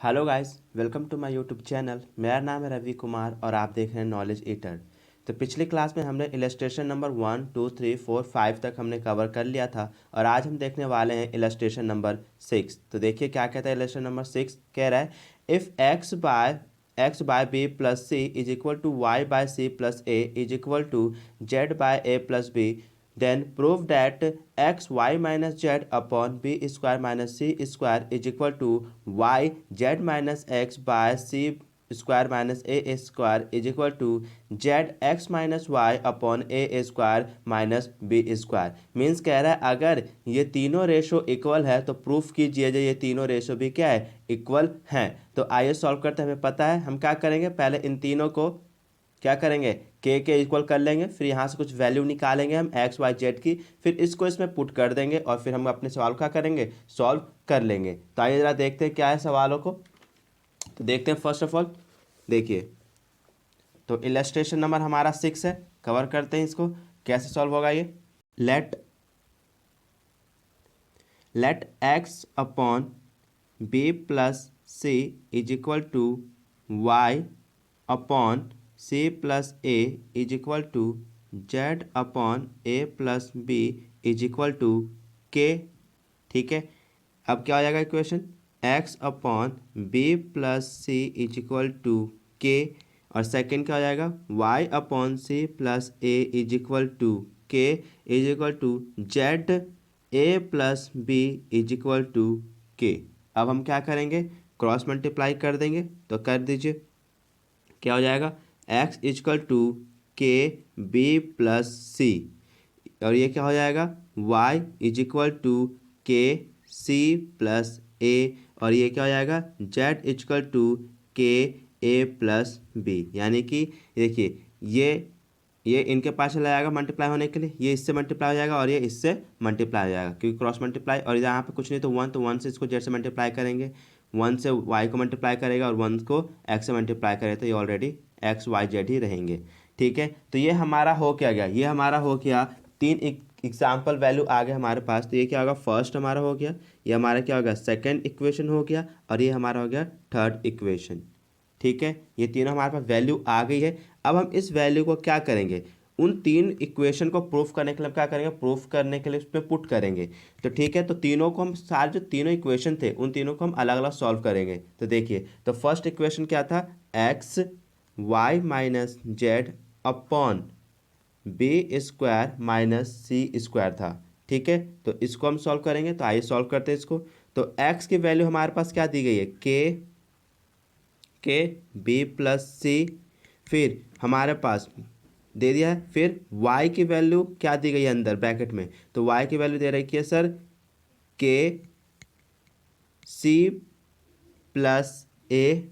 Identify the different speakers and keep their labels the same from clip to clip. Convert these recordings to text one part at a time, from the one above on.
Speaker 1: Hello guys, welcome to my YouTube channel. मेरा नाम है रवि कुमार और आप देख रहे हैं नॉलेज ईटर। तो पिछली क्लास में हमने इलस्ट्रेशन नंबर 1, 2, 3, 4, 5 तक हमने कवर कर लिया था और आज हम देखने वाले हैं इलस्ट्रेशन नंबर 6। तो देखिए क्या कहता है इलस्ट्रेशन नंबर 6। कह रहा है if x by b plus c is equal to y by c plus a is equal to z by a plus b, then prove that x y minus z upon b square minus c square is equal to y z minus x by c square minus a square is equal to z x minus y upon a square minus b square। Means कह रहा है अगर ये तीनों ratio equal है तो proof कीजिए जो ये तीनों रेशो भी क्या है, इक्वल हैं। तो आइए सॉल्व करते हैं। हमें पता है हम क्या करेंगे, पहले इन तीनों को क्या करेंगे, के इक्वल कर लेंगे, फिर यहाँ से कुछ वैल्यू निकालेंगे हम एक्स वाई जेड की, फिर इसको इसमें पुट कर देंगे और फिर हम अपने सवाल क्या करेंगे, सॉल्व कर लेंगे। तो आइए ज़रा देखते हैं क्या है सवालों को। तो देखते हैं फर्स्ट ऑफ ऑल, देखिए तो इलस्ट्रेशन नंबर हमारा 6 है, कवर करते हैं इसको। कैसे सॉल्व होगा ये, let x upon b plus c is equal to y upon c plus a is equal to z upon a plus b is equal to k. ठीक है, अब क्या हो जाएगा equation, x upon b plus c is equal to k, और second क्या हो जाएगा, y upon c plus a is equal to k is equal to z a plus b is equal to के। अब हम क्या करेंगे, क्रॉस मल्टीप्लाई कर देंगे। तो कर दीजिए, क्या हो जाएगा, एक्स इजकल टू के बी प्लस सी, और ये क्या हो जाएगा, वाई इज इक्वल टू के सी प्लस ए, और ये क्या हो जाएगा, जेड इजकल टू के ए प्लस बी। यानी कि देखिए ये इनके पास चला जाएगा मल्टीप्लाई होने के लिए, ये इससे मल्टीप्लाई हो जाएगा और ये इससे मल्टीप्लाई हो जाएगा क्योंकि क्रॉस मल्टीप्लाई। और यहाँ पे कुछ नहीं तो 1, तो 1 से इसको जेड से मल्टीप्लाई करेंगे, 1 से वाई को मल्टीप्लाई करेगा और 1 को एक्स से मल्टीप्लाई करेगा, तो ये ऑलरेडी एक्स वाई जेड ही रहेंगे। ठीक है, तो ये हमारा हो क्या गया, ये हमारा हो गया 3 एग्जाम्पल वैल्यू आ गए हमारे पास। तो ये क्या होगा, फर्स्ट हमारा हो गया, ये हमारा क्या होगा, सेकेंड इक्वेशन हो गया, और ये हमारा हो गया थर्ड इक्वेशन। ठीक है, ये तीनों हमारे पास वैल्यू आ गई है। अब हम इस वैल्यू को क्या करेंगे, उन 3 इक्वेशन को प्रूफ करने के लिए क्या करेंगे, प्रूफ करने के लिए उसमें पुट करेंगे। तो ठीक है, तो तीनों को हम सारे जो तीनों इक्वेशन थे उन तीनों को हम अलग अलग सॉल्व करेंगे। तो देखिए, तो फर्स्ट इक्वेशन क्या था, x y minus z upon b square minus c square था। ठीक है, तो इसको हम सॉल्व करेंगे। तो आइए सॉल्व करते हैं इसको। तो एक्स की वैल्यू हमारे पास क्या दी गई है, के बी प्लस सी, फिर हमारे पास दे दिया है, फिर y की वैल्यू क्या दी गई है अंदर ब्रैकेट में, तो y की वैल्यू दे रखी है सर के सी प्लस ए,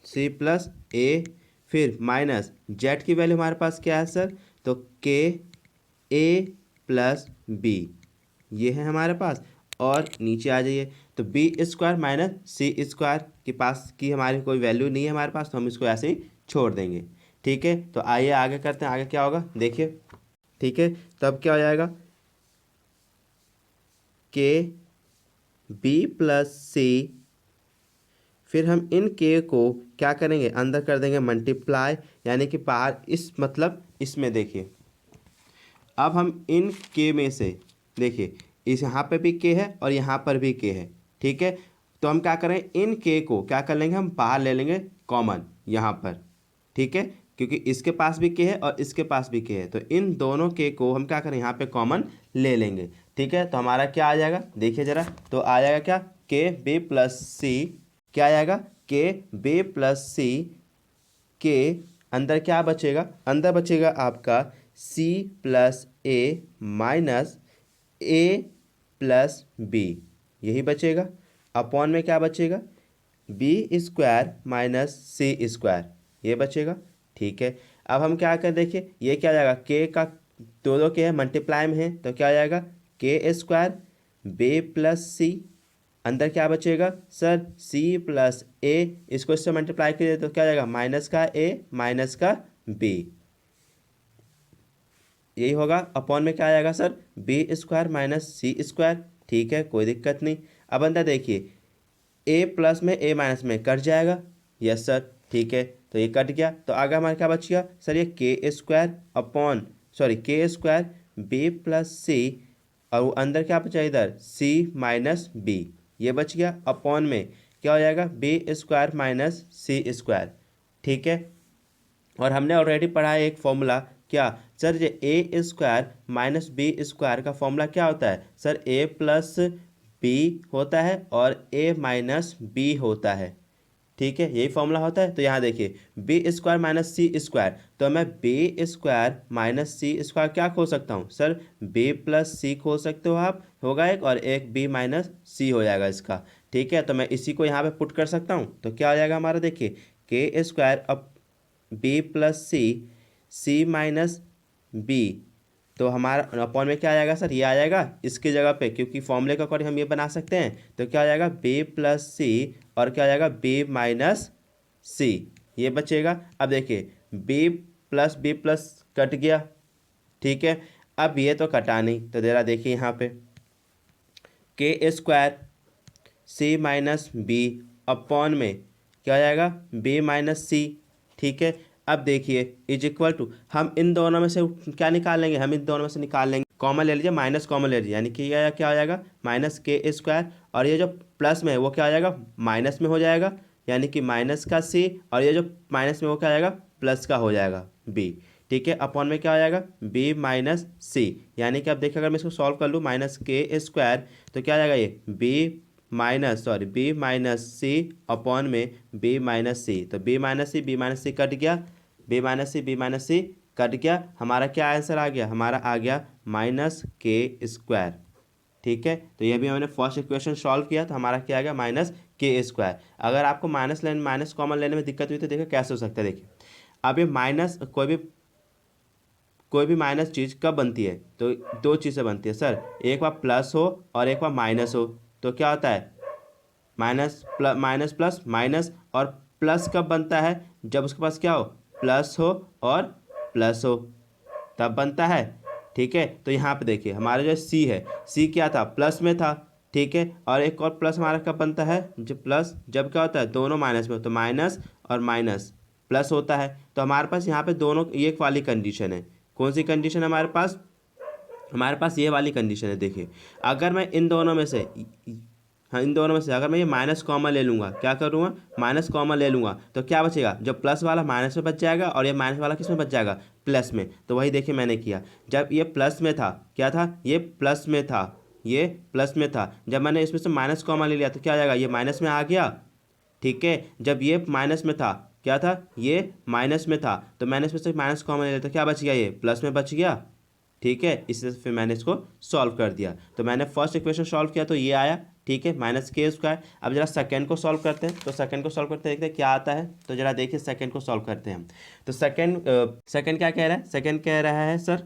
Speaker 1: सी प्लस ए, फिर माइनस जेड की वैल्यू हमारे पास क्या है सर, तो के ए प्लस बी, ये है हमारे पास। और नीचे आ जाइए, तो B square minus c square के पास की हमारी कोई वैल्यू नहीं है हमारे पास, तो हम इसको ऐसे ही छोड़ देंगे। ठीक है, तो आइए आगे करते हैं, आगे क्या होगा देखिए। ठीक है, तब क्या हो जाएगा, के बी प्लस सी, फिर हम इन के को क्या करेंगे, अंदर कर देंगे मल्टीप्लाई, यानी कि बाहर इस मतलब इसमें देखिए, अब हम इन के में से देखिए, इस यहाँ पे भी के है और यहाँ पर भी के है। ठीक है, तो हम क्या करें, इन के को क्या कर लेंगे, हम बाहर ले लेंगे कॉमन यहाँ पर। ठीक है, क्योंकि इसके पास भी के है और इसके पास भी के है, तो इन दोनों के को हम क्या करें, यहाँ पे कॉमन ले लेंगे। ठीक है, तो हमारा क्या आ जाएगा, देखिए ज़रा, तो आ जाएगा क्या, के बी प्लस सी, क्या आ जाएगा, के बी प्लस सी के अंदर क्या बचेगा, अंदर बचेगा आपका सी प्लस ए माइनस ए प्लस बी, यही बचेगा। अपॉन में क्या बचेगा, B square minus c square, ये बचेगा। ठीक है, अब हम क्या करें, देखिए ये क्या आ जाएगा, के का दो दो के है मल्टीप्लाई में है, तो क्या आ जाएगा, के स्क्वायर बी प्लस सी, अंदर क्या बचेगा सर, सी प्लस ए, इसको इससे मल्टीप्लाई करिए तो क्या आ जाएगा, माइनस का ए माइनस का बी, यही होगा। अपॉन में क्या आ जाएगा sir, B square minus c square. ठीक है, कोई दिक्कत नहीं। अब अंदर देखिए ए प्लस में ए माइनस में कट जाएगा, यस सर, ठीक है, तो ये कट गया। तो आगे हमारे क्या बच गया सर, ये के स्क्वायर अपॉन के स्क्वायर बी प्लस सी, और वो अंदर क्या बचा इधर सी माइनस बी, ये बच गया। अपॉन में क्या हो जाएगा B square minus c square, ठीक है। और हमने ऑलरेडी पढ़ा है एक फॉर्मूला, क्या सर, ये ए स्क्वायर माइनस बी स्क्वायर का फॉर्मूला क्या होता है सर, ए प्लस बी होता है और ए माइनस बी होता है, ठीक है, यही फॉर्मूला होता है। तो यहाँ देखिए B square minus c square, तो मैं B square minus c square क्या खोल सकता हूँ सर, बी प्लस सी खोल सकते हो आप, होगा एक, और एक बी माइनस सी हो जाएगा इसका, ठीक है। तो मैं इसी को यहाँ पे पुट कर सकता हूँ, तो क्या हो जाएगा हमारा, देखिए के स्क्वायर अब बी प्लस सी, सी माइनस बी, तो हमारा अपॉन में क्या आ जाएगा सर, ये आ जाएगा इसकी जगह पे, क्योंकि फॉर्मूले के अकॉर्डिंग हम ये बना सकते हैं। तो क्या आ जाएगा बी प्लस सी, और क्या आ जाएगा बी माइनस सी, ये बचेगा। अब देखिए बी प्लस कट गया, ठीक है। अब ये तो कटा नहीं, तो जरा देखिए यहाँ पे के स्क्वायर सी माइनस बी अपॉन में क्या आ जाएगा बी माइनस सी, ठीक है। अब देखिए इज इक्वल टू, हम इन दोनों में से क्या निकाल लेंगे, हम इन दोनों में से निकाल लेंगे, कॉमन ले लीजिए, माइनस कॉमन ले लीजिए, यानी कि यह क्या हो जाएगा माइनस के स्क्वायर, और ये जो प्लस में है वो क्या हो जाएगा माइनस में हो जाएगा, यानी कि माइनस का सी, और ये जो माइनस में वो क्या हो जाएगा प्लस का हो जाएगा बी, ठीक है। अपॉन में क्या हो जाएगा बी माइनस सी, यानी कि अब देखिए अगर मैं इसको सॉल्व कर लूँ माइनस के स्क्वायर, तो क्या आ जाएगा ये बी माइनस सी अपॉन में बी माइनस सी, तो बी माइनस सी कट गया, बी माइनस सी कट गया, हमारा क्या आंसर आ गया, हमारा आ गया माइनस के स्क्वायर, ठीक है। तो ये भी हमने फर्स्ट इक्वेशन सॉल्व किया, तो हमारा क्या आ गया माइनस के स्क्वायर। अगर आपको माइनस कॉमन लेने में दिक्कत हुई तो देखिए कैसे हो सकता है। देखिए अब ये माइनस कोई भी माइनस चीज़ कब बनती है, तो दो चीज़ें बनती है सर, एक बार प्लस हो और एक बार माइनस हो, तो क्या होता है माइनस प्लस माइनस, और प्लस कब बनता है, जब उसके पास क्या हो प्लस हो और प्लस हो, तब बनता है, ठीक है। तो यहाँ पे देखिए हमारा जो सी है, सी क्या था प्लस में था, ठीक है, और एक और प्लस हमारा कब बनता है, जब प्लस जब क्या होता है दोनों माइनस में हो, तो माइनस और माइनस प्लस होता है। तो हमारे पास यहाँ पे दोनों ये वाली कंडीशन है, कौन सी कंडीशन है हमारे पास ये वाली कंडीशन है। देखिए अगर मैं इन दोनों में से हाँ इन दोनों में से अगर मैं ये माइनस कॉमन ले लूँगा, क्या करूँगा माइनस कॉमन ले लूँगा, तो क्या बचेगा, जब प्लस वाला माइनस में बच जाएगा और ये माइनस वाला किस में बच जाएगा प्लस में। तो वही देखिए मैंने किया, जब ये प्लस में था, क्या था ये प्लस में था, ये प्लस में था, जब मैंने इसमें से माइनस कॉमन ले लिया तो क्या आ जाएगा ये माइनस में आ गया, ठीक है। जब ये माइनस में था, क्या था ये माइनस में था, तो मैंने इसमें से माइनस कॉमन ले लिया तो क्या बच गया ये प्लस में बच गया, ठीक है। इससे फिर मैंने इसको सॉल्व कर दिया, तो मैंने फर्स्ट इक्वेशन सॉल्व किया तो ये आया, ठीक है, माइनस के स्क्वायर। अब जरा सेकंड को सॉल्व करते हैं, तो सेकंड को सॉल्व करते हैं देखते हैं क्या आता है। तो जरा देखिए सेकंड को सॉल्व करते हैं हम। तो सेकंड क्या कह रहा है, सेकंड कह रहा है सर,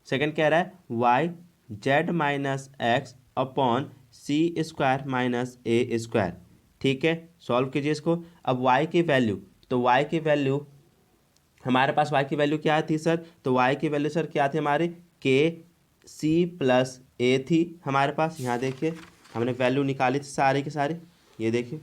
Speaker 1: सेकंड कह रहा है y z minus x upon c square minus a square, ठीक है। सॉल्व कीजिए इसको। अब y की वैल्यू, तो y की वैल्यू हमारे पास y की वैल्यू क्या थी सर, तो y की वैल्यू सर क्या थी हमारे के सी प्लस ए थी हमारे पास। यहाँ देखिए हमने वैल्यू निकाली थी सारी की सारी, ये देखिए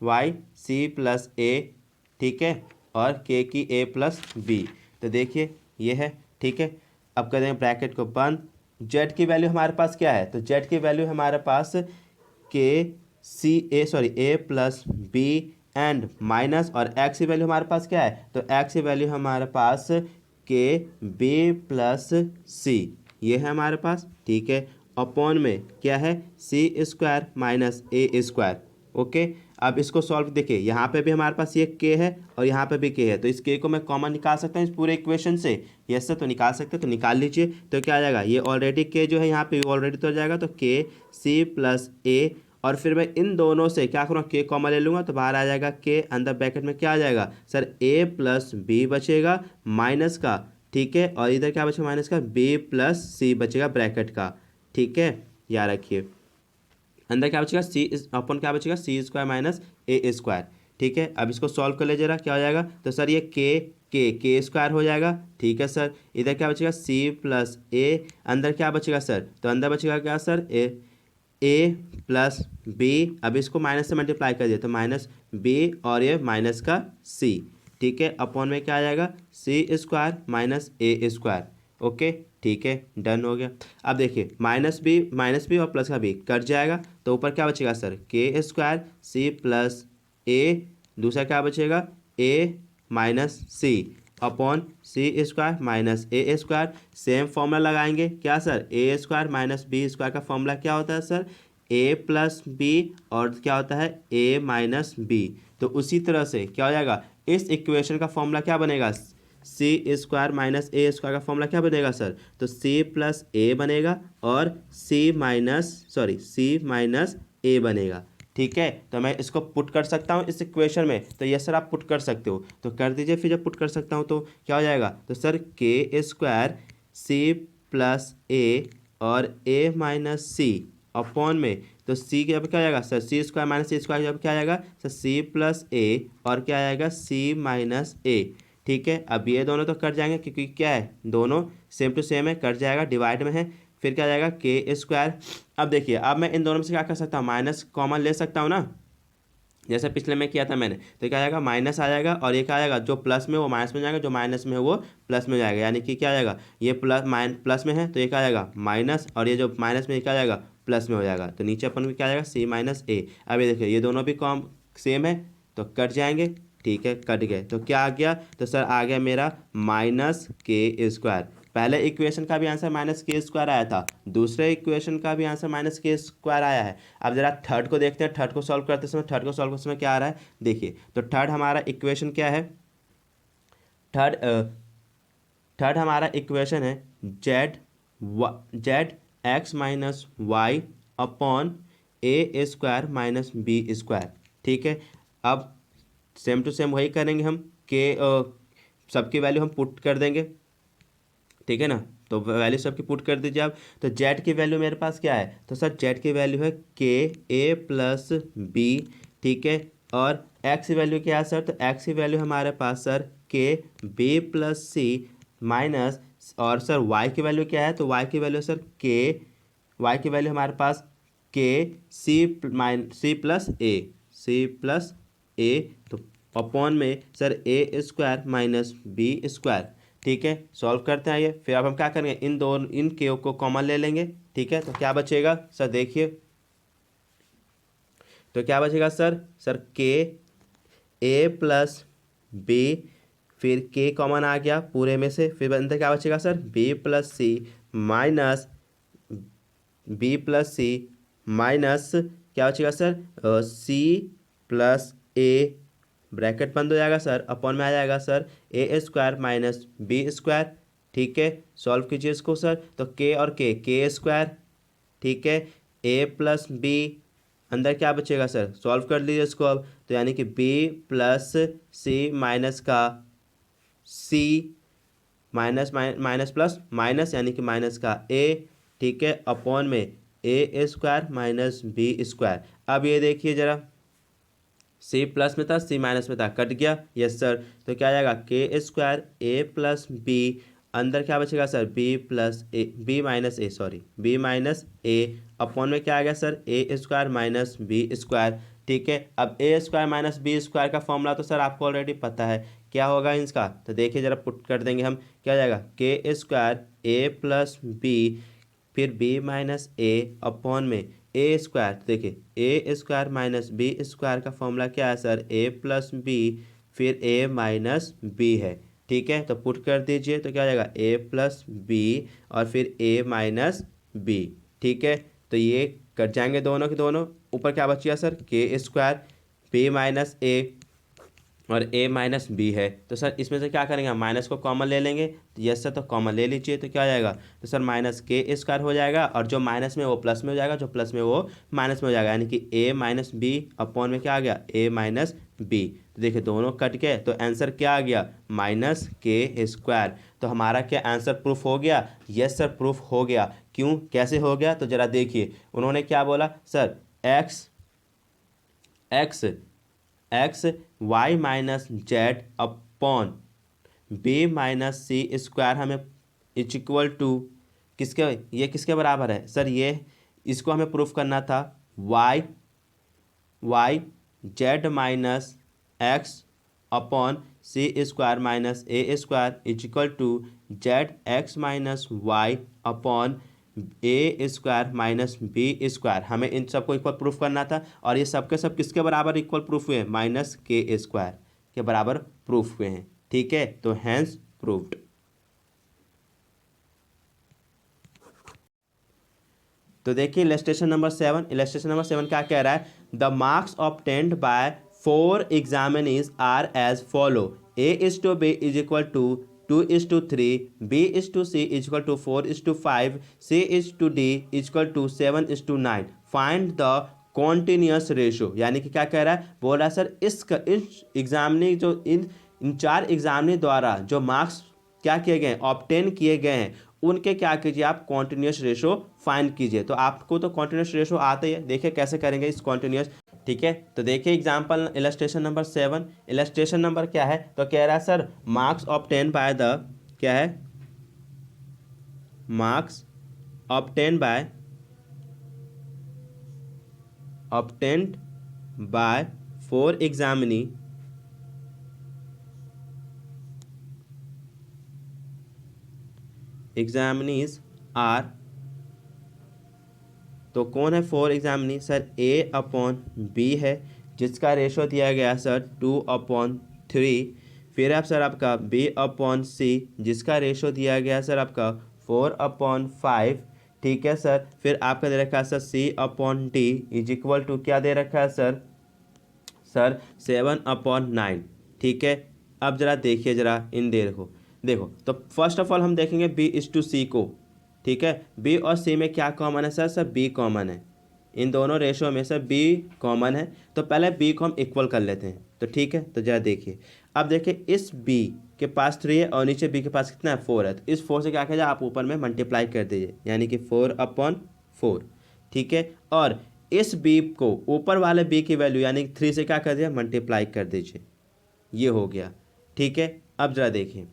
Speaker 1: वाई सी प्लस ए, ठीक है, और के की ए प्लस बी, तो देखिए ये है, ठीक है। अब कर देंगे ब्रैकेट को बंद, जेड की वैल्यू हमारे पास क्या है, तो जेड की वैल्यू हमारे पास के ए प्लस बी एंड माइनस, और एक्स की वैल्यू हमारे पास क्या है, तो एक्स की वैल्यू हमारे पास के बी प्लस सी, ये है हमारे पास, ठीक है। अपॉन में क्या है सी square minus a square, okay. अब इसको सॉल्व देखिए, यहाँ पे भी हमारे पास ये के है और यहाँ पे भी के है, तो इस के को मैं कॉमन निकाल सकता हूँ इस पूरे इक्वेशन से, यस सर, तो निकाल सकते हैं, तो निकाल लीजिए। तो क्या आ जाएगा ये ऑलरेडी के जो है यहाँ पे ऑलरेडी तो हो जाएगा, तो के सी प्लस ए, और फिर मैं इन दोनों से क्या करूँगा के कॉमन ले लूँगा, तो बाहर आ जाएगा के, अंदर ब्रैकेट में क्या आ जाएगा सर ए प्लस बी बचेगा माइनस का, ठीक है, और इधर क्या बचेगा माइनस का बी प्लस सी बचेगा ब्रैकेट का, ठीक है, याद रखिए। अंदर क्या बचेगा सी अपन क्या बचेगा सी स्क्वायर माइनस ए स्क्वायर, ठीक है। अब इसको सॉल्व कर ले जरा क्या हो जाएगा, तो सर ये के के स्क्वायर हो जाएगा। ठीक है सर, इधर क्या बचेगा सी प्लस ए, अंदर क्या बचेगा सर, तो अंदर बचेगा क्या सर ए प्लस बी। अब इसको माइनस से मल्टीप्लाई कर दिया तो माइनस बी और ये माइनस का सी। ठीक है, अपॉन में क्या आ जाएगा सी square minus a square. Okay ठीक है, डन हो गया। अब देखिए माइनस बी और प्लस का बी कट जाएगा तो ऊपर क्या बचेगा सर के स्क्वायर सी प्लस ए, दूसरा क्या बचेगा ए minus C upon c square minus a square. Same formula लगाएंगे क्या सर, ए स्क्वायर माइनस बी स्क्वायर का फॉर्मूला क्या होता है सर ए प्लस बी और क्या होता है ए माइनस बी। तो उसी तरह से क्या हो जाएगा, इस इक्वेशन का फॉर्मूला क्या बनेगा सी स्क्वायर माइनस ए स्क्वायर का फॉर्मूला क्या बनेगा सर, तो सी प्लस ए बनेगा और सी माइनस ए बनेगा। ठीक है, तो मैं इसको पुट कर सकता हूँ इस इक्वेशन में, तो ये सर आप पुट कर सकते हो तो कर दीजिए। फिर जब पुट कर सकता हूँ तो क्या हो जाएगा, तो सर के स्क्वायर सी प्लस ए और ए माइनस सी अपॉन में, तो सी के जब क्या आ जाएगा सर सी स्क्वायर माइनस सी स्क्वायर जब क्या आ जाएगा सर सी प्लस ए और क्या आ जाएगा सी माइनस ए। ठीक है, अब ये दोनों तो कट जाएंगे क्योंकि क्या है दोनों सेम टू सेम है, कट जाएगा डिवाइड में है। फिर क्या आ जाएगा के स्क्वायर। अब देखिए अब मैं इन दोनों में से क्या कर सकता हूँ, माइनस कॉमन ले सकता हूँ ना, जैसे पिछले में किया था मैंने। तो क्या आ जाएगा माइनस आ जाएगा और ये क्या आ जाएगा जो प्लस में वो माइनस में जाएगा, जो माइनस में है वो प्लस में जाएगा, यानी कि क्या आ जाएगा ये प्लस में है तो ये क्या आ जाएगा माइनस और ये जो माइनस में ये क्या आ जाएगा प्लस में हो जाएगा। तो नीचे अपन को क्या आ जाएगा सी माइनस ए। अब ये देखिए ये दोनों भी कॉम सेम है तो कट जाएंगे। ठीक है, कट गए तो क्या आ गया, तो सर आ गया मेरा माइनस के स्क्वायर। पहले इक्वेशन का भी आंसर माइनस के स्क्वायर आया था, दूसरे इक्वेशन का भी आंसर माइनस के स्क्वायर आया है। अब जरा थर्ड को देखते हैं, थर्ड को सॉल्व करते समय क्या आ रहा है देखिए। तो थर्ड हमारा इक्वेशन क्या है, थर्ड थर्ड हमारा इक्वेशन है z x minus y upon a square minus b square. ठीक है, अब सेम टू सेम वही करेंगे हम के सबकी वैल्यू हम पुट कर देंगे। ठीक है ना, तो वैल्यू सबकी पुट कर दीजिए आप। तो जेड की वैल्यू मेरे पास क्या है, तो सर जेड की वैल्यू है के ए प्लस बी। ठीक है, और एक्स की वैल्यू क्या है सर, तो एक्स की वैल्यू हमारे पास सर के बी प्लस सी माइनस, और सर वाई की वैल्यू क्या है, तो वाई की वैल्यू सर के वाई की वैल्यू हमारे पास के सी प्लस ए तो अपॉन में सर ए स्क्वायर माइनस बी स्क्वायर। ठीक है, सॉल्व करते हैं ये। फिर अब हम क्या करेंगे इन के को कॉमन ले लेंगे। ठीक है, तो क्या बचेगा सर देखिए, तो क्या बचेगा सर के ए प्लस बी, फिर के कॉमन आ गया पूरे में से, फिर अंदर क्या बचेगा सर बी प्लस सी माइनस क्या बचेगा सर सी प्लस ए, ब्रैकेट बंद हो जाएगा सर, अपॉन में आ जाएगा सर ए स्क्वायर माइनस बी स्क्वायर। ठीक है, सॉल्व कीजिए इसको सर, तो के और के स्क्वायर। ठीक है, ए प्लस बी, अंदर क्या बचेगा सर सॉल्व कर लीजिए इसको अब, तो यानी कि बी प्लस सी माइनस का सी माइनस प्लस माइनस यानी कि माइनस का ए। ठीक है, अपॉन में ए स्क्वायर माइनस बी स्क्वायर। अब ये देखिए जरा, सी प्लस में था सी माइनस में था, कट गया यस सर, तो क्या आ जाएगा के स्क्वायर ए प्लस बी, अंदर क्या बचेगा सर बी माइनस ए अपॉन में क्या आ गया सर ए स्क्वायर माइनस बी स्क्वायर। ठीक है, अब ए स्क्वायर माइनस बी स्क्वायर का फॉर्मूला तो सर आपको ऑलरेडी पता है क्या होगा इसका, तो देखिए जरा पुट कर देंगे हम, क्या आ जाएगा के स्क्वायर ए प्लस बी फिर बी माइनस ए अपॉन में ए स्क्वायर। तो देखिए ए स्क्वायर माइनस बी स्क्वायर का फॉर्मूला क्या है सर ए प्लस बी फिर ए माइनस बी है। ठीक है, तो पुट कर दीजिए तो क्या हो जाएगा ए प्लस बी और फिर ए माइनस बी। ठीक है, तो ये कट जाएंगे दोनों के दोनों, ऊपर क्या बचिया सर के स्क्वायर बी माइनस ए और ए माइनस बी है। तो सर इसमें से क्या करेंगे हम माइनस को कॉमन ले लेंगे, तो यस सर तो कॉमन ले लीजिए, तो क्या हो जाएगा, तो सर माइनस के स्क्वायर हो जाएगा और जो माइनस में वो प्लस में हो जाएगा, जो प्लस में वो माइनस में हो जाएगा, यानी कि ए माइनस बी अपॉन में क्या आ गया ए माइनस बी। तो देखिए दोनों कट गए तो आंसर क्या आ गया माइनस के स्क्वायर। तो हमारा क्या आंसर प्रूफ हो गया, यस सर प्रूफ हो गया। क्यों कैसे हो गया, तो जरा देखिए उन्होंने क्या बोला sir x y minus z upon b minus c square हमें इज इक्वल टू किसके, ये किसके बराबर है सर, ये इसको हमें प्रूफ करना था y z minus x upon c square minus a square is equal to z x minus y upon a square minus b square. हमें इन सबको इक्वल प्रूफ करना था और ये सब के सब किसके बराबर इक्वल प्रूफ हुए हैं, माइनस के स्क्वायर के बराबर प्रूफ हुए हैं। ठीक है, तो हैंस प्रूव्ड। तो देखिए इलस्ट्रेशन नंबर 7, इलस्ट्रेशन नंबर 7 क्या कह रहा है, the marks obtained by 4 examinees are as follow, a is to b is equal to 2:3, b is to c is equal to 4:5, c is to d is equal to 7:9, find the continuous ratio. यानी कि क्या कह रहा है, बोल रहा है sir इस एग्जामिनी जो इन 4 एग्जामिनी द्वारा जो मार्क्स क्या किए गए हैं, ऑब्टेन किए गए हैं, उनके क्या कीजिए आप कॉन्टिन्यूस रेशो फाइंड कीजिए। तो आपको तो कॉन्टिन्यूस रेशो आता ही है, देखिए कैसे करेंगे इस कॉन्टिन्यूस। ठीक है, तो देखिए example illustration number 7, illustration number क्या है, तो कह रहा है sir marks obtain by the, क्या है, marks obtain by obtained by 4 examinee examinees are, तो कौन है 4 examinee sir, a upon b है जिसका रेशो दिया गया सर 2/3, फिर आप सर आपका बी अपॉन सी जिसका रेशो दिया गया सर आपका 4/5। ठीक है सर, फिर आपका दे रखा है sir c upon d is equal to क्या दे रखा है सर 7/9। ठीक है, अब जरा देखिए जरा इन देखो तो फर्स्ट ऑफ ऑल हम देखेंगे बी इज टू सी को। ठीक है, बी और सी में क्या कॉमन है सर बी कॉमन है, इन दोनों रेशो में सर बी कॉमन है, तो पहले बी को हम इक्वल कर लेते हैं। तो ठीक है, तो जरा देखिए, अब देखिए इस बी के पास 3 है और नीचे बी के पास कितना है 4 है, तो इस 4 से क्या कीजिए आप ऊपर में मल्टीप्लाई कर दीजिए, यानी कि 4/4। ठीक है, और इस बी को ऊपर वाले बी की वैल्यू यानी 3 से क्या कर दिया मल्टीप्लाई कर दीजिए, ये हो गया। ठीक है, अब जरा देखिए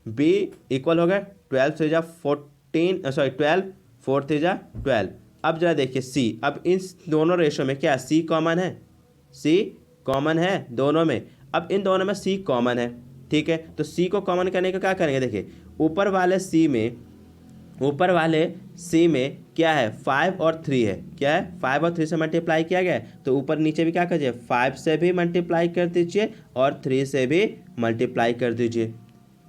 Speaker 1: बी इक्वल हो गया 12 से जा 14 सॉरी 12, 4 से जा 12। अब जरा देखिए सी, अब इन दोनों रेशो में क्या सी कॉमन है, सी कॉमन है दोनों में, अब इन दोनों में सी कॉमन है। ठीक है, तो सी को कॉमन करने का क्या करेंगे, देखिए ऊपर वाले सी में क्या है 5 और 3 है, क्या है 5 और 3 से मल्टीप्लाई किया गया है, तो ऊपर नीचे भी क्या करिए 5 से भी मल्टीप्लाई कर दीजिए और 3 से भी मल्टीप्लाई कर दीजिए।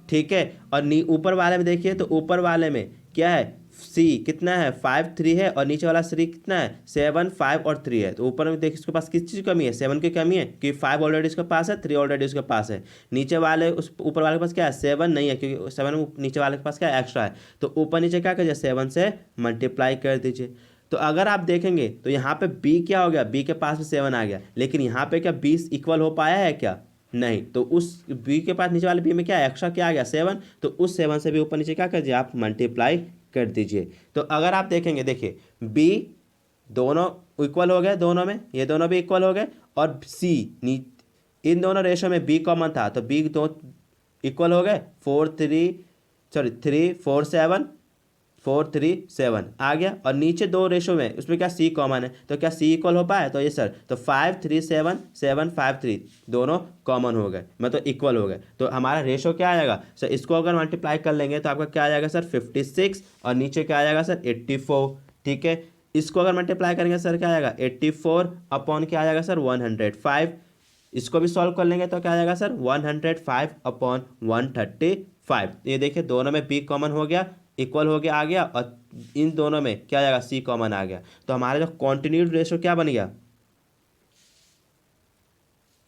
Speaker 1: ठीक है, और ऊपर वाले में देखिए, तो ऊपर वाले में क्या है सी कितना है 5 3 है और नीचे वाला सी कितना है 7 5 और 3 है, तो ऊपर में देखिए इसके पास किस चीज़ की कमी है, 7 की कमी है कि 5 ऑलरेडी इसके पास है, 3 ऑलरेडी इसके पास है। नीचे वाले उस ऊपर वाले के पास क्या है 7 नहीं है, क्योंकि 7 नीचे वाले के पास क्या एक्स्ट्रा है, तो ऊपर नीचे क्या करिए 7 से मल्टीप्लाई कर दीजिए। तो अगर आप देखेंगे तो यहाँ पे बी क्या हो गया, बी के पास भी 7 आ गया, लेकिन यहाँ पे क्या 20 इक्वल हो पाया है क्या, नहीं, तो उस बी के पास नीचे वाले बी में क्या एक्स्ट्रा क्या आ गया 7, तो उस 7 से भी ऊपर नीचे क्या करिए आप मल्टीप्लाई कर दीजिए। तो अगर आप देखेंगे, देखिए बी दोनों इक्वल हो गए, दोनों में ये दोनों भी इक्वल हो गए, और सी इन दोनों रेशो में बी कॉमन था, तो बी दो इक्वल हो गए 3 4 7 4 3 7 आ गया, और नीचे दो रेशो में उसमें क्या सी कॉमन है, तो क्या सी इक्वल हो पाया, तो ये सर तो 5 3 7 7 5 3 दोनों कॉमन हो गए, मतलब इक्वल हो गए, तो हमारा रेशो क्या आएगा सर, इसको अगर मल्टीप्लाई कर लेंगे तो आपका क्या आ जाएगा सर 56 और नीचे क्या आ जाएगा सर 84। ठीक है, इसको अगर मल्टीप्लाई करेंगे सर क्या आएगा 84 अपॉन क्या आ जाएगा सर 105, इसको भी सॉल्व कर लेंगे तो क्या आ जाएगा सर 105 अपॉन 135। ये देखिए दोनों में बी कॉमन हो गया, इक्वल हो गया आ गया, और इन दोनों में क्या आ जाएगा सी कॉमन आ गया, तो हमारा जो कॉन्टिन्यूड रेशो क्या बन गया,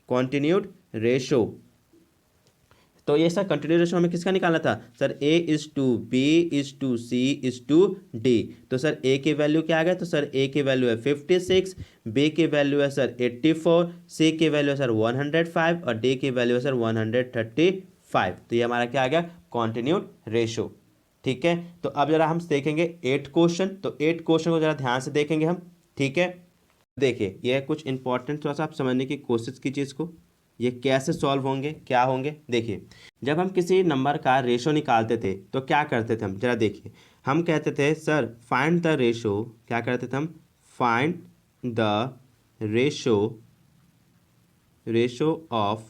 Speaker 1: कॉन्टिन्यूड रेशो। तो ये सर कंटिन्यूड रेशो हमें किसका निकालना था sir, a is to b is to c is to d. तो सर ए की वैल्यू क्या आ गया, तो सर ए की वैल्यू है 56, बी की वैल्यू है सर 84, सी की वैल्यू है सर 105 और डी की वैल्यू है सर 135। तो ये हमारा क्या आ गया कॉन्टिन्यूड रेशो। ठीक है, तो अब जरा हम देखेंगे 8 क्वेश्चन, तो 8 क्वेश्चन को जरा ध्यान से देखेंगे हम। ठीक है, देखिए यह कुछ इंपॉर्टेंट थोड़ा सा आप समझने की कोशिश कीजिए इसको, ये कैसे सॉल्व होंगे, क्या होंगे, देखिए जब हम किसी नंबर का रेशो निकालते थे तो क्या करते थे हम, जरा देखिए, हम कहते थे सर फाइंड द रेशो, क्या करते थे हम, find the ratio ratio of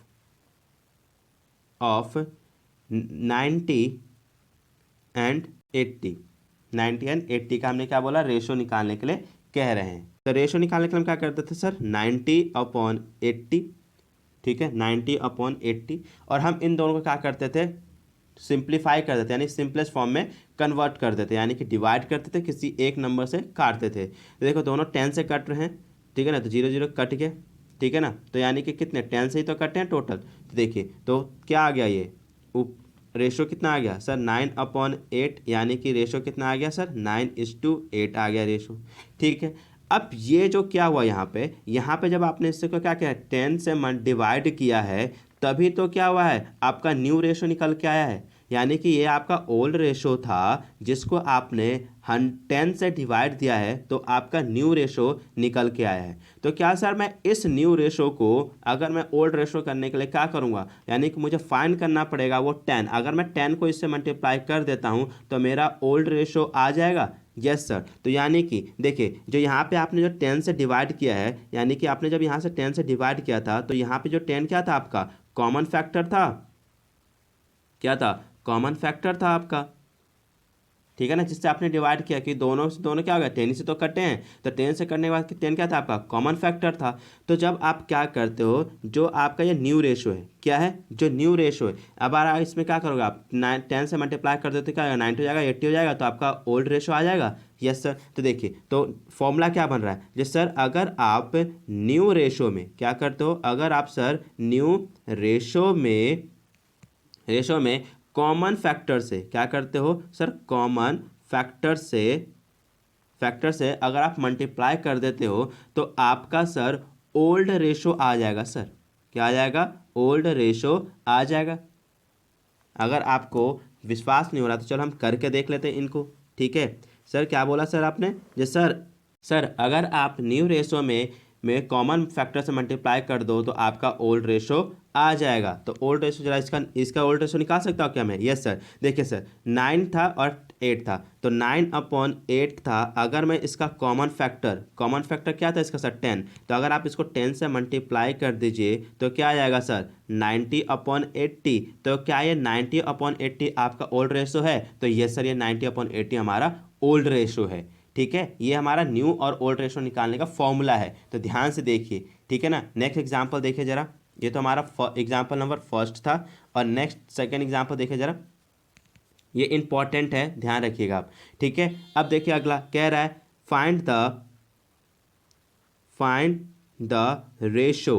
Speaker 1: 90 and 80, 90 and 80 का हमने क्या बोला, रेशो निकालने के लिए कह रहे हैं। तो रेशो निकालने के लिए हम क्या करते थे सर, 90/80, ठीक है, 90/80, और हम इन दोनों को क्या करते थे, सिंप्लीफाई कर देते, यानी सिंपलेस्ट फॉर्म में कन्वर्ट कर देते, यानी कि डिवाइड करते थे, किसी एक नंबर से काटते थे। तो देखो दोनों 10 से कट रहे हैं, ठीक है ना, तो 0 0 कट गए, ठीक है ना, तो यानी कि कितने 10 से ही तो कटे हैं टोटल। तो देखिए तो क्या आ गया, ये रेशो कितना आ गया सर, 9/8, यानी कि रेशो कितना आ गया सर, 9:8 आ गया रेशो, ठीक है। अब ये जो क्या हुआ यहाँ पे जब आपने इससे को क्या किया, 10 से डिवाइड किया है, तभी तो क्या हुआ है, आपका न्यू रेशो निकल के आया है। यानी कि ये आपका ओल्ड रेशो था जिसको आपने 10 से डिवाइड दिया है, तो आपका न्यू रेशो निकल के आया है। तो क्या सर मैं इस न्यू रेशो को अगर मैं ओल्ड रेशो करने के लिए क्या करूँगा, यानी कि मुझे फाइंड करना पड़ेगा वो 10, अगर मैं 10 को इससे मल्टीप्लाई कर देता हूँ तो मेरा ओल्ड रेशो आ जाएगा। यस सर, तो यानी कि देखिए जो यहाँ पे आपने जो 10 से डिवाइड किया है, यानी कि आपने जब यहाँ से 10 से डिवाइड किया था तो यहाँ पे जो 10 क्या था आपका, कॉमन फैक्टर था, क्या था, कॉमन फैक्टर था आपका, ठीक है ना, जिससे आपने डिवाइड किया कि दोनों से दोनों क्या हो गया, 10 से तो कटे हैं, तो 10 से कटने के बाद 10 क्या था आपका, कॉमन फैक्टर था। तो जब आप क्या करते हो, जो आपका ये न्यू रेशो है, क्या है, जो न्यू रेशो है, अब आप इसमें क्या करोगे, आप 10 से मल्टीप्लाई कर देते क्या 90 हो जाएगा, 80 हो जाएगा, तो आपका ओल्ड रेशो आ जाएगा। यस सर, तो देखिए तो फॉर्मूला क्या बन रहा है, जिस सर अगर आप न्यू रेशो में क्या करते हो, अगर आप सर न्यू रेशो में कॉमन फैक्टर से क्या करते हो सर, कॉमन फैक्टर से अगर आप मल्टीप्लाई कर देते हो तो आपका सर ओल्ड रेशो आ जाएगा। सर क्या आ जाएगा, ओल्ड रेशो आ जाएगा। अगर आपको विश्वास नहीं हो रहा तो चलो हम करके देख लेते हैं इनको, ठीक है। सर क्या बोला सर आपने, जी सर अगर आप न्यू रेशो में कॉमन फैक्टर से मल्टीप्लाई कर दो तो आपका ओल्ड रेशो आ जाएगा। तो ओल्ड रेशो जरा इसका ओल्ड रेशो निकाल सकता हूँ क्या मैं, यस सर, देखिए सर 9 था और 8 था, तो 9/8 था, अगर मैं इसका कॉमन फैक्टर क्या था इसका सर 10, तो अगर आप इसको 10 से मल्टीप्लाई कर दीजिए तो क्या आ जाएगा सर 90/80। तो क्या ये 90/80 आपका ओल्ड रेशो है, तो ये सर ये 90/80 हमारा ओल्ड रेशो है, ठीक है। ये हमारा न्यू और ओल्ड रेशो निकालने का फॉर्मूला है, तो ध्यान से देखिए, ठीक है ना। नेक्स्ट एग्जांपल देखिए जरा, ये तो हमारा एग्जांपल नंबर फर्स्ट था, और नेक्स्ट सेकंड एग्जांपल देखिए जरा, ये इंपॉर्टेंट है, ध्यान रखिएगा आप, ठीक है। अब देखिए अगला कह रहा है फाइंड द रेशो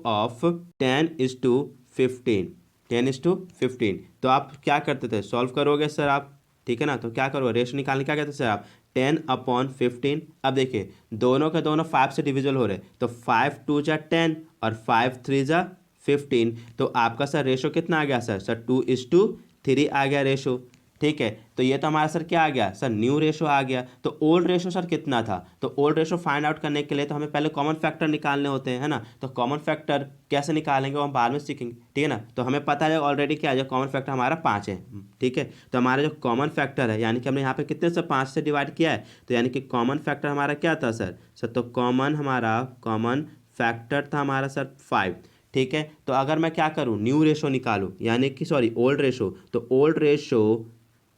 Speaker 1: ऑफ 10:15, 10:15। तो आप क्या करते थे, सॉल्व करोगे सर आप, ठीक है ना, तो क्या करोगे, रेशो निकालने क्या कहते हैं सर आप, 10/15। अब देखिए दोनों के दोनों 5 से डिविजल हो रहे, तो 5 2 जा 10 और 5 3 जा 15, तो आपका सर रेशो कितना आ गया सर 2:3 आ गया रेशो, ठीक है। तो ये तो हमारा सर क्या आ गया सर, न्यू रेशो आ गया। तो ओल्ड रेशो सर कितना था, तो ओल्ड रेशो फाइंड आउट करने के लिए तो हमें पहले कॉमन फैक्टर निकालने होते हैं, है ना, तो कॉमन फैक्टर कैसे निकालेंगे वो हम बाद में सीखेंगे, ठीक है ना। तो हमें पता है ऑलरेडी क्या है, कॉमन फैक्टर हमारा 5 है, ठीक है। तो हमारा जो कॉमन फैक्टर है, यानी कि हमने यहाँ पे कितने से 5 से डिवाइड किया है, तो यानी कि कॉमन फैक्टर हमारा क्या था सर तो कॉमन फैक्टर था हमारा सर 5, ठीक है। तो अगर मैं क्या करूँ, न्यू रेशो निकालूँ, यानी कि सॉरी ओल्ड रेशो, तो ओल्ड रेशो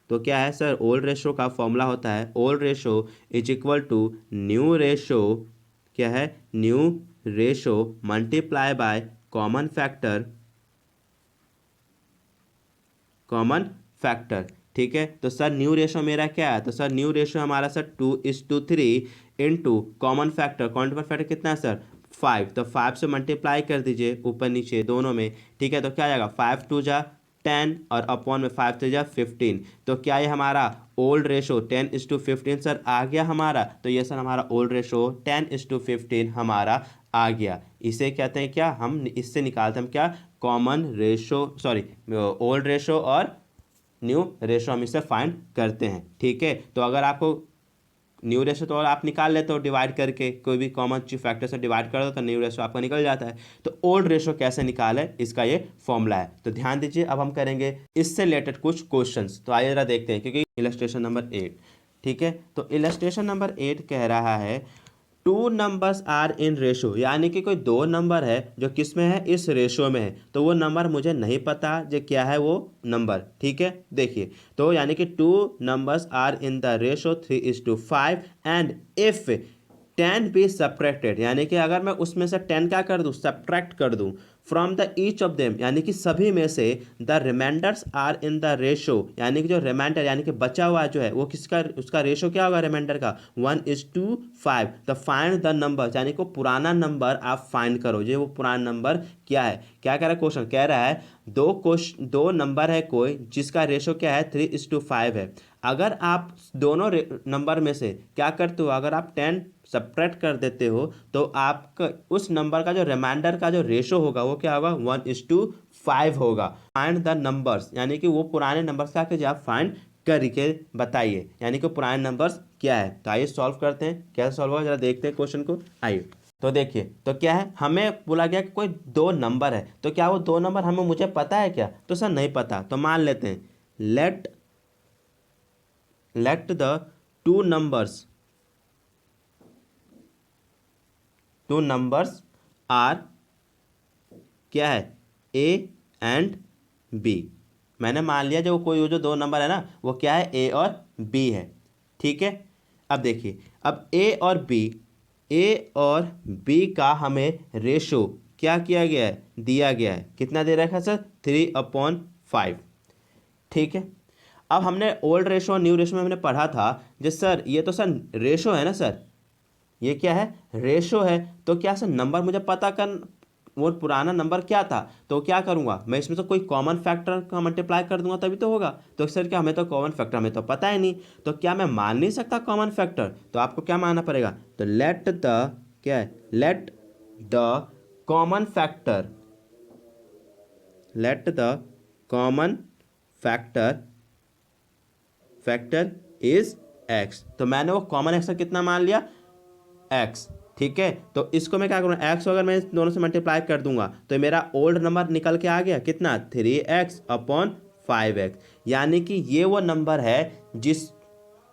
Speaker 1: तो क्या है सर, ओल्ड रेशो का फॉर्मूला होता है, old ratio is equal to new ratio, क्या है, new ratio multiply by common factor, ठीक है। तो सर न्यू रेशो मेरा क्या है, तो सर न्यू रेशो हमारा सर 2:3 इंटू कॉमन फैक्टर कितना है सर 5, तो 5 से मल्टीप्लाई कर दीजिए ऊपर नीचे दोनों में, ठीक है। तो क्या आ जाएगा 5 2 जा 10 और अपॉन में 5 3 जा 15, तो क्या ये हमारा ओल्ड रेशो 10:15 सर आ गया हमारा, तो ये सर हमारा ओल्ड रेशो 10:15 हमारा आ गया। इसे कहते हैं क्या, हम इससे निकालते हैं हम क्या, common ratio sorry old ratio और न्यू रेशो हम इसे फाइंड करते हैं, ठीक है। तो अगर आपको न्यू रेशो तो आप निकाल लेते हो डिवाइड करके, कोई भी कॉमन फैक्टर से डिवाइड कर दो तो न्यू रेशो आपका निकल जाता है। तो ओल्ड रेशो कैसे निकाले, इसका ये फॉर्मूला है। तो ध्यान दीजिए, अब हम करेंगे इससे रिलेटेड कुछ क्वेश्चंस। तो आइए जरा देखते हैं, क्योंकि इलस्ट्रेशन नंबर 8, ठीक है। तो इलस्ट्रेशन नंबर 8 कह रहा है two numbers are in ratio, यानी कि कोई दो नंबर है जो किस में है, इस रेशो में है। तो वो नंबर मुझे नहीं पता जो क्या है वो नंबर, ठीक है। देखिए, तो यानी कि two numbers are in the ratio 3:5 and if 10 be subtracted, यानी कि अगर मैं उसमें से 10 क्या कर दूँ, सब्ट्रैक्ट कर दूँ from the each of them, यानी कि सभी में से the remainders are in the ratio, यानी कि जो रिमाइंडर यानी कि बचा हुआ जो है वो किसका, उसका रेशो क्या होगा रिमाइंडर का, 1:5। द फाइंड द नंबर, यानी कि पुराना नंबर आप फाइंड करो, जो वो पुराना नंबर क्या है। क्या कह रहा है क्वेश्चन, कह रहा है दो नंबर है कोई जिसका रेशो क्या है 3:5 है। अगर आप दोनों नंबर में से क्या करते हो, अगर आप 10 सब्ट्रैक्ट कर देते हो तो आपका उस नंबर का जो रिमाइंडर का जो रेशो होगा वो क्या होगा, 1:5 होगा। फाइंड द नंबर्स, यानी कि वो पुराने नंबर्स क्या कीजिए आप फाइंड करके बताइए, यानी कि पुराने नंबर्स क्या है। तो आइए सॉल्व करते हैं, कैसे सॉल्व होगा जरा देखते हैं क्वेश्चन को। आइए, तो देखिए, तो क्या है, हमें बोला गया कि कोई दो नंबर है, तो क्या वो दो नंबर हमें मुझे पता है क्या, तो सर नहीं पता। तो मान लेते हैं let the two numbers are क्या है, ए एंड बी। मैंने मान लिया जो कोई जो दो नंबर है ना वो क्या है, ए और बी है, ठीक है। अब देखिए, अब ए और बी का हमें रेशो क्या किया गया है, दिया गया है। कितना दे रखा है सर, 3/5, ठीक है। अब हमने ओल्ड रेशो और न्यू रेशो में हमने पढ़ा था जो सर ये तो सर रेशो है ना सर, ये क्या है, रेशो है। तो क्या सर नंबर मुझे पता कर, वो पुराना नंबर क्या था, तो क्या करूंगा मैं, इसमें तो कोई कॉमन फैक्टर का मल्टीप्लाई कर दूंगा तभी तो होगा। तो सर क्या, हमें तो कॉमन फैक्टर हमें तो पता ही नहीं, तो क्या मैं मान नहीं सकता कॉमन फैक्टर, तो आपको क्या मानना पड़ेगा, तो let the common factor is x. तो मैंने वो कॉमन एक्स कितना मान लिया, एक्स, ठीक है। तो इसको मैं क्या करूँगा, एक्स को अगर मैं दोनों से मल्टीप्लाई कर दूंगा तो मेरा ओल्ड नंबर निकल के आ गया कितना, 3x/5x, यानी कि ये वो नंबर है जिस,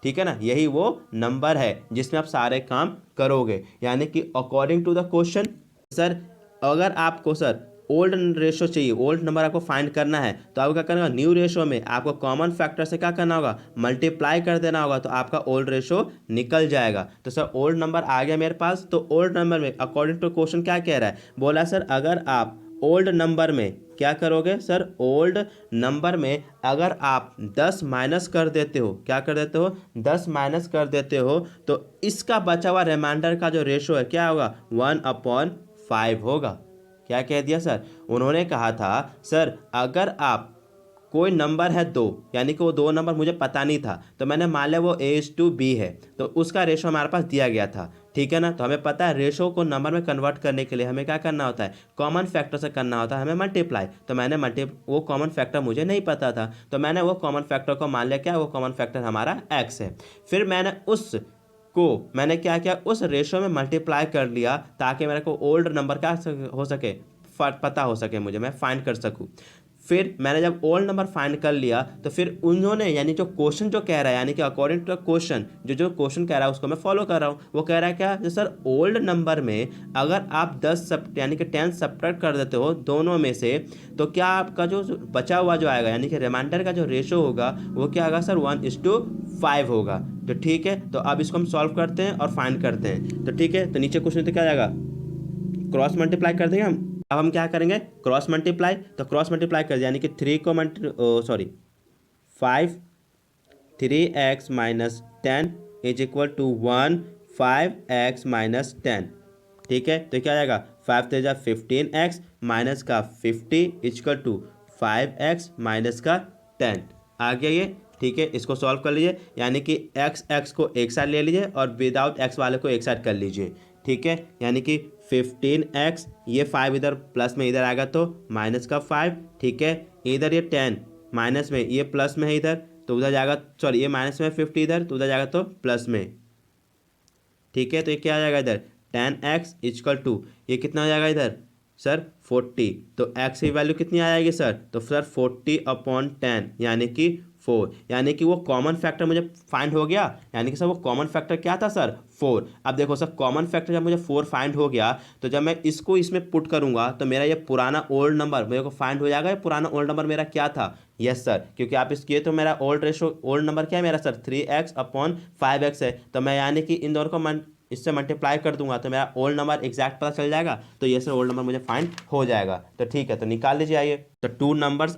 Speaker 1: ठीक है ना, यही वो नंबर है जिसमें आप सारे काम करोगे। यानी कि according to the question sir, अगर आपको सर ओल्ड रेशो चाहिए, ओल्ड नंबर आपको फाइंड करना है, तो आपको क्या करना होगा, न्यू रेशो में आपको कॉमन फैक्टर से क्या करना होगा, मल्टीप्लाई कर देना होगा, तो आपका ओल्ड रेशो निकल जाएगा। तो सर ओल्ड नंबर आ गया मेरे पास। तो ओल्ड नंबर में अकॉर्डिंग टू क्वेश्चन क्या कह रहा है, बोला सर अगर आप ओल्ड नंबर में क्या करोगे सर, ओल्ड नंबर में अगर आप 10 माइनस कर देते हो, क्या कर देते हो, 10 माइनस कर देते हो, तो इसका बचा हुआ रिमाइंडर का जो रेशो है क्या होगा, 1/5 होगा। क्या कह दिया सर, उन्होंने कहा था सर अगर आप कोई नंबर है दो, यानी कि वो दो नंबर मुझे पता नहीं था, तो मैंने मान लिया वो A:B है, तो उसका रेशो हमारे पास दिया गया था, ठीक है ना। तो हमें पता है रेशो को नंबर में कन्वर्ट करने के लिए हमें क्या करना होता है, कॉमन फैक्टर से करना होता है हमें मल्टीप्लाई। तो मैंने वो कॉमन फैक्टर मुझे नहीं पता था, तो मैंने वो कॉमन फैक्टर को मान लिया क्या, वो कॉमन फैक्टर हमारा एक्स है। फिर मैंने क्या किया, उस रेशो में मल्टीप्लाई कर लिया ताकि मेरे को ओल्ड नंबर क्या हो सके, पता हो सके, मुझे मैं फाइंड कर सकूं। फिर मैंने जब ओल्ड नंबर फाइंड कर लिया तो फिर उन्होंने, यानी जो क्वेश्चन जो कह रहा है, यानी कि अकॉर्डिंग टू द क्वेश्चन, जो क्वेश्चन कह रहा है उसको मैं फॉलो कर रहा हूँ। वो कह रहा है क्या, जो सर ओल्ड नंबर में अगर आप 10 यानी कि 10 सब्ट्रैक्ट कर देते हो दोनों में से, तो क्या आपका जो बचा हुआ जो आएगा, यानी कि रिमाइंडर का जो रेशो होगा वो क्या होगा सर, 1:5 होगा। तो ठीक है, तो अब इसको हम सॉल्व करते हैं और फाइंड करते हैं। तो ठीक है, तो नीचे क्वेश्चन तो क्या जाएगा, क्रॉस मल्टीप्लाई कर देंगे हम। अब हम क्या करेंगे, क्रॉस मल्टीप्लाई, तो क्रॉस मल्टीप्लाई कर दिया, यानी कि 5 3x-10 is equal to 1 5x-10, ठीक है। तो क्या आएगा, 5 3 जा 15x माइनस का 50 इजकल टू 5x-10 आ गया ये, ठीक है। इसको सॉल्व कर लीजिए, यानी कि x को एक साइड ले लीजिए और विदाउट x वाले को एक साइड कर लीजिए, ठीक है। यानी कि 15x, ये 5 इधर प्लस में इधर आएगा तो माइनस का 5, ठीक है। इधर ये 10 माइनस में, ये प्लस में है इधर तो उधर जाएगा, सॉरी ये माइनस में 50 इधर तो उधर जाएगा तो प्लस में, ठीक है, तो ये क्या आ जाएगा इधर 10x इक्वल टू ये कितना हो जाएगा इधर सर 40। तो x की वैल्यू कितनी आ जाएगी सर, तो सर 40/10 यानी कि 4, यानी कि वो कॉमन फैक्टर मुझे फाइंड हो गया। यानी कि सर वो कॉमन फैक्टर क्या था सर 4। अब देखो सर कॉमन फैक्टर जब मुझे 4 फाइंड हो गया तो जब मैं इसको इसमें पुट करूंगा तो मेरा ये पुराना ओल्ड नंबर मेरे को फाइंड हो जाएगा। ये पुराना ओल्ड नंबर मेरा क्या था, यस सर, क्योंकि आप इसके तो मेरा ओल्ड नंबर क्या है मेरा सर 3x/5x है। तो मैं यानी कि इन दोनों को इससे मल्टीप्लाई कर दूंगा तो मेरा ओल्ड नंबर एग्जैक्ट पता चल जाएगा। तो ये सर ओल्ड नंबर मुझे फाइंड हो जाएगा। तो ठीक है, तो निकाल लीजिए आइए। तो टू नंबर्स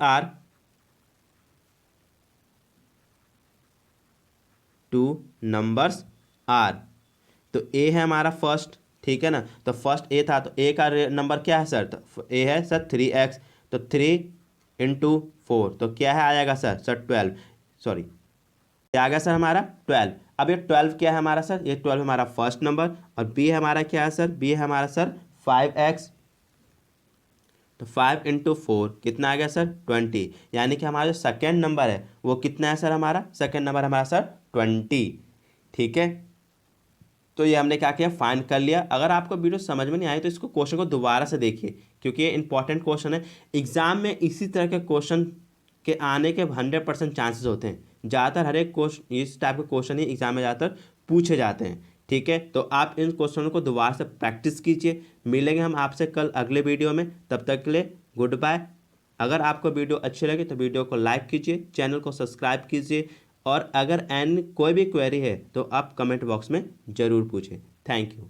Speaker 1: आर, तो ए है हमारा फर्स्ट, ठीक है ना। तो फर्स्ट ए था, तो ए का नंबर क्या है सर, तो ए है सर 3x, तो 3 × 4 तो क्या है आ जाएगा सर 12, सॉरी क्या आ गया सर हमारा 12। अब ये 12 क्या है हमारा सर, ये 12 हमारा फर्स्ट नंबर, और बी हमारा क्या है सर, बी है हमारा सर 5x, तो 5 × 4 कितना आ गया सर 20, यानी कि हमारा जो सेकेंड नंबर है वो कितना है सर, हमारा सेकेंड नंबर हमारा सर 20, ठीक है। तो ये हमने क्या किया फाइंड कर लिया। अगर आपको वीडियो समझ में नहीं आई तो इसको क्वेश्चन को दोबारा से देखिए, क्योंकि ये इंपॉर्टेंट क्वेश्चन है। एग्जाम में इसी तरह के क्वेश्चन के आने के 100% चांसेस होते हैं। ज़्यादातर हर एक क्वेश्चन इस टाइप के क्वेश्चन ही एग्जाम में ज़्यादातर पूछे जाते हैं, ठीक है। तो आप इन क्वेश्चनों को दोबारा से प्रैक्टिस कीजिए। मिलेंगे हम आपसे कल अगले वीडियो में, तब तक के लिए गुड बाय। अगर आपको वीडियो अच्छी लगे तो वीडियो को लाइक कीजिए, चैनल को सब्सक्राइब कीजिए, और अगर एन कोई भी क्वेरी है तो आप कमेंट बॉक्स में ज़रूर पूछें। Thank you.